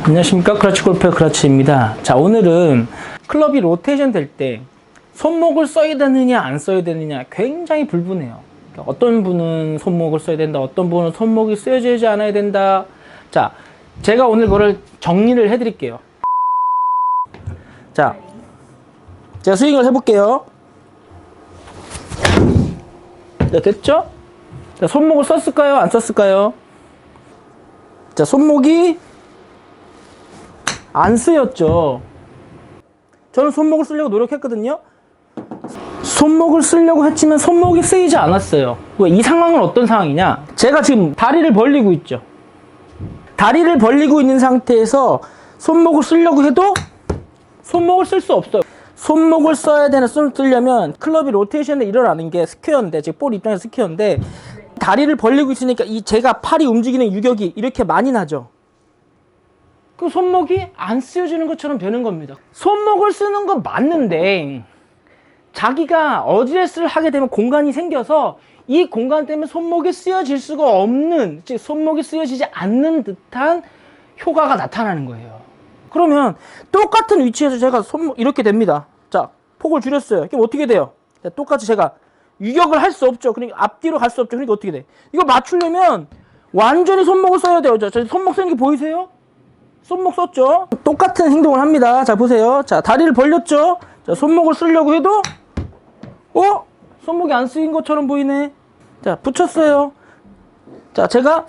안녕하십니까. 크러치 골프의 크러치입니다. 자, 오늘은 클럽이 로테이션 될 때 손목을 써야 되느냐 안 써야 되느냐 굉장히 불분해요. 그러니까 어떤 분은 손목을 써야 된다, 어떤 분은 손목이 쓰여지지 않아야 된다. 자, 제가 오늘 그거를 정리를 해 드릴게요. 자, 제가 스윙을 해볼게요. 자, 됐죠? 자, 손목을 썼을까요? 안 썼을까요? 자, 손목이 안 쓰였죠. 저는 손목을 쓰려고 노력했거든요. 손목을 쓰려고 했지만 손목이 쓰이지 않았어요. 왜? 이 상황은 어떤 상황이냐? 제가 지금 다리를 벌리고 있죠. 다리를 벌리고 있는 상태에서 손목을 쓰려고 해도 손목을 쓸 수 없어요. 손목을 써야 되는, 쓰려면 클럽이 로테이션에 일어나는 게 스퀘어인데, 지금 볼 입장에서 스퀘어인데, 다리를 벌리고 있으니까 이 제가 팔이 움직이는 유격이 이렇게 많이 나죠. 그 손목이 안 쓰여지는 것처럼 되는 겁니다. 손목을 쓰는 건 맞는데 자기가 어드레스를 하게 되면 공간이 생겨서 이 공간 때문에 손목이 쓰여질 수가 없는, 즉 손목이 쓰여지지 않는 듯한 효과가 나타나는 거예요. 그러면 똑같은 위치에서 제가 손목 이렇게 됩니다. 자, 폭을 줄였어요. 그럼 어떻게 돼요? 자, 똑같이 제가 유격을 할 수 없죠. 그러니까 앞뒤로 갈 수 없죠. 그러니까 어떻게 돼? 이거 맞추려면 완전히 손목을 써야 돼요. 저 손목 쓰는 게 보이세요? 손목 썼죠? 똑같은 행동을 합니다. 자, 보세요. 자, 다리를 벌렸죠? 자, 손목을 쓰려고 해도, 손목이 안 쓰인 것처럼 보이네. 자, 붙였어요. 자, 제가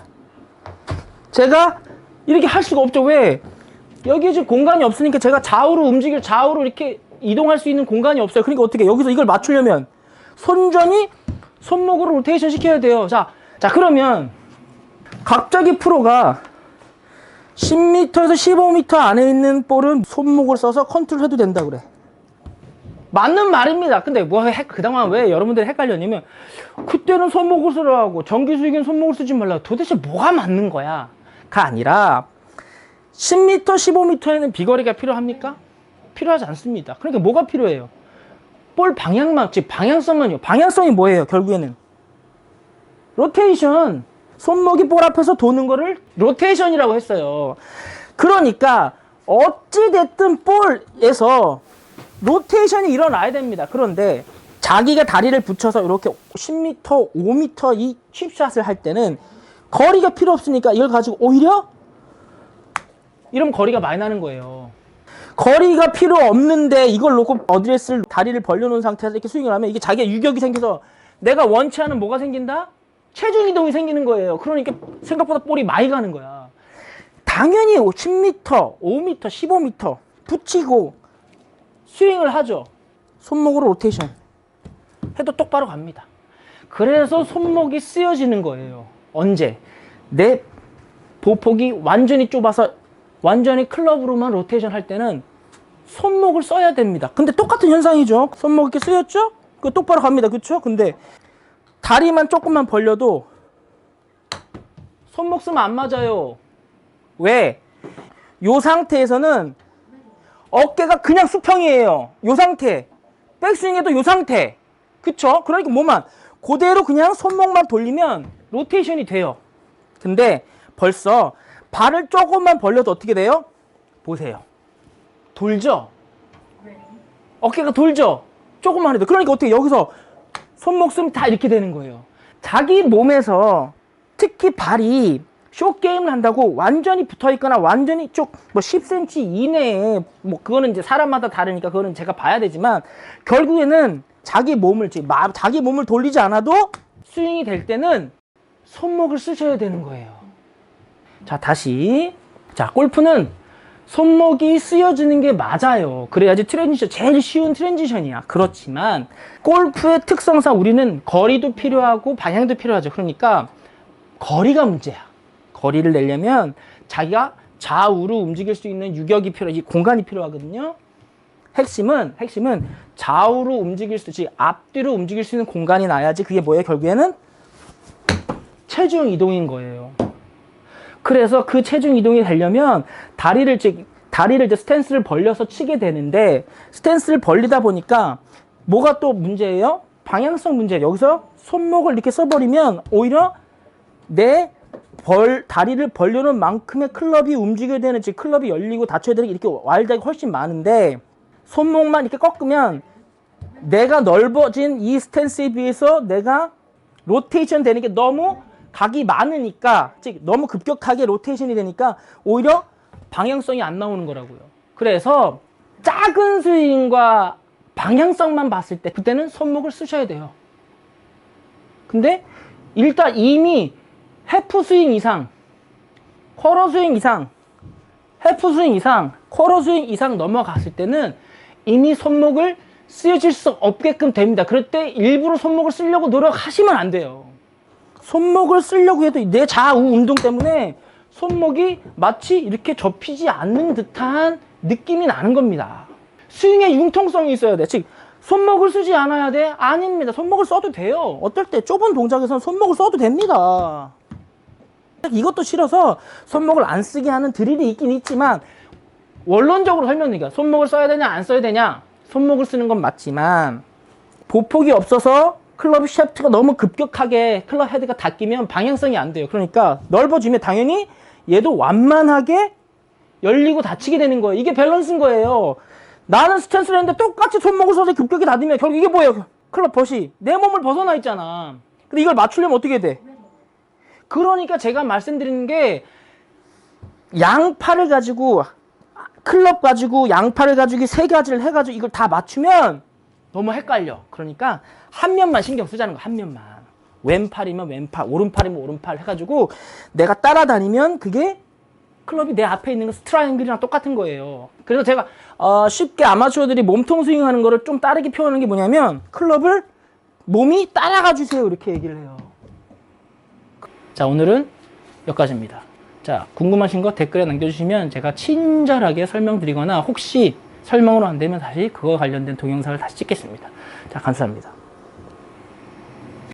이렇게 할 수가 없죠. 왜? 여기 지금 공간이 없으니까 제가 좌우로 이렇게 이동할 수 있는 공간이 없어요. 그러니까 어떻게, 여기서 이걸 맞추려면 손전이 손목으로 로테이션 시켜야 돼요. 자, 그러면 갑자기 프로가 10m에서 15m 안에 있는 볼은 손목을 써서 컨트롤 해도 된다 그래. 맞는 말입니다. 근데 그동안 왜 여러분들이 헷갈렸냐면, 그때는 손목을 쓰라고, 정기 수익은 손목을 쓰지 말라고. 도대체 뭐가 맞는 거야? 가 아니라 10m, 15m에는 비거리가 필요합니까? 필요하지 않습니다. 그러니까 뭐가 필요해요? 볼 방향만, 즉 방향성만요. 방향성이 뭐예요? 결국에는 로테이션. 손목이 볼 앞에서 도는 거를 로테이션이라고 했어요. 그러니까 어찌됐든 볼에서 로테이션이 일어나야 됩니다. 그런데 자기가 다리를 붙여서 이렇게 10m, 5m 이 칩샷을 할 때는 거리가 필요 없으니까 이걸 가지고 오히려 이러면 거리가 많이 나는 거예요. 거리가 필요 없는데 이걸 놓고 어드레스를, 다리를 벌려놓은 상태에서 이렇게 스윙을 하면 이게 자기가 유격이 생겨서 내가 원치 않은 뭐가 생긴다? 체중 이동이 생기는 거예요. 그러니까 생각보다 볼이 많이 가는 거야. 당연히 10m, 5m, 15m 붙이고 스윙을 하죠. 손목으로 로테이션 해도 똑바로 갑니다. 그래서 손목이 쓰여지는 거예요. 언제? 내 보폭이 완전히 좁아서 완전히 클럽으로만 로테이션 할 때는 손목을 써야 됩니다. 근데 똑같은 현상이죠. 손목 이렇게 쓰였죠? 그 똑바로 갑니다. 그렇죠? 근데 다리만 조금만 벌려도 손목 쓰면 안 맞아요. 왜? 요 상태에서는 어깨가 그냥 수평이에요. 요 상태. 백스윙에도 요 상태. 그쵸? 그러니까 뭐만 그대로 그냥 손목만 돌리면 로테이션이 돼요. 근데 벌써 발을 조금만 벌려도 어떻게 돼요? 보세요. 돌죠? 어깨가 돌죠? 조금만 해도. 그러니까 어떻게 여기서 손목 쓰면 다 이렇게 되는 거예요. 자기 몸에서 특히 발이 숏게임을 한다고 완전히 붙어있거나 완전히 쭉 10cm 이내에, 그거는 이제 사람마다 다르니까 그거는 제가 봐야 되지만, 결국에는 자기 몸을 돌리지 않아도 스윙이 될 때는 손목을 쓰셔야 되는 거예요. 자, 다시. 자, 골프는 손목이 쓰여지는 게 맞아요. 그래야지 제일 쉬운 트랜지션이야. 그렇지만 골프의 특성상 우리는 거리도 필요하고 방향도 필요하죠. 그러니까 거리가 문제야. 거리를 내려면 자기가 좌우로 움직일 수 있는 유격이 공간이 필요하거든요. 핵심은 좌우로 움직일 수 있지, 앞뒤로 움직일 수 있는 공간이 나야지. 그게 뭐예요? 결국에는 체중 이동인 거예요. 그래서 그 체중 이동이 되려면 다리를 이제 스탠스를 벌려서 치게 되는데, 스탠스를 벌리다 보니까 뭐가 또 문제예요? 방향성 문제예요. 여기서 손목을 이렇게 써버리면 오히려 내 다리를 벌려는 만큼의 클럽이 움직여야 되는, 즉 클럽이 열리고 닫혀야 되는 게 이렇게 와일드하게 훨씬 많은데, 손목만 이렇게 꺾으면 내가 넓어진 이 스탠스에 비해서 내가 로테이션 되는 게 너무 각이 많으니까, 즉 너무 급격하게 로테이션이 되니까 오히려 방향성이 안 나오는 거라고요. 그래서 작은 스윙과 방향성만 봤을 때 그때는 손목을 쓰셔야 돼요. 근데 일단 이미 해프 스윙 이상, 쿼러 스윙 이상, 해프 스윙 이상, 쿼러 스윙 이상 넘어갔을 때는 이미 손목을 쓰여질 수 없게끔 됩니다. 그럴 때 일부러 손목을 쓰려고 노력하시면 안 돼요. 손목을 쓰려고 해도 내 좌우 운동 때문에 손목이 마치 이렇게 접히지 않는 듯한 느낌이 나는 겁니다. 스윙에 융통성이 있어야 돼. 즉 손목을 쓰지 않아야 돼? 아닙니다. 손목을 써도 돼요. 어떨 때 좁은 동작에서는 손목을 써도 됩니다. 이것도 싫어서 손목을 안 쓰게 하는 드릴이 있긴 있지만, 원론적으로 설명드리니까 손목을 써야 되냐 안 써야 되냐, 손목을 쓰는 건 맞지만 보폭이 없어서 클럽 샤프트가 너무 급격하게 클럽 헤드가 닫히면 방향성이 안 돼요. 그러니까 넓어지면 당연히 얘도 완만하게 열리고 닫히게 되는 거예요. 이게 밸런스인 거예요. 나는 스탠스를 했는데 똑같이 손목을 써서 급격히 닫으면 결국 이게 뭐예요? 클럽 벗이 내 몸을 벗어나 있잖아. 근데 이걸 맞추려면 어떻게 돼? 그러니까 제가 말씀드리는 게, 양팔을 가지고 클럽 가지고 양팔을 가지고 세 가지를 해가지고 이걸 다 맞추면 너무 헷갈려. 그러니까 한 면만 신경 쓰자는 거, 한 면만. 왼팔이면 왼팔, 오른팔이면 오른팔 해가지고 내가 따라다니면 그게 클럽이 내 앞에 있는 거 스트라이앵글이랑 똑같은 거예요. 그래서 제가 쉽게 아마추어들이 몸통 스윙하는 거를 좀 다르게 표현하는 게 뭐냐면, 클럽을 몸이 따라가 주세요 이렇게 얘기를 해요. 자, 오늘은 여기까지입니다. 자, 궁금하신 거 댓글에 남겨주시면 제가 친절하게 설명드리거나, 혹시 설명으로 안 되면 다시 그거 관련된 동영상을 다시 찍겠습니다. 자, 감사합니다.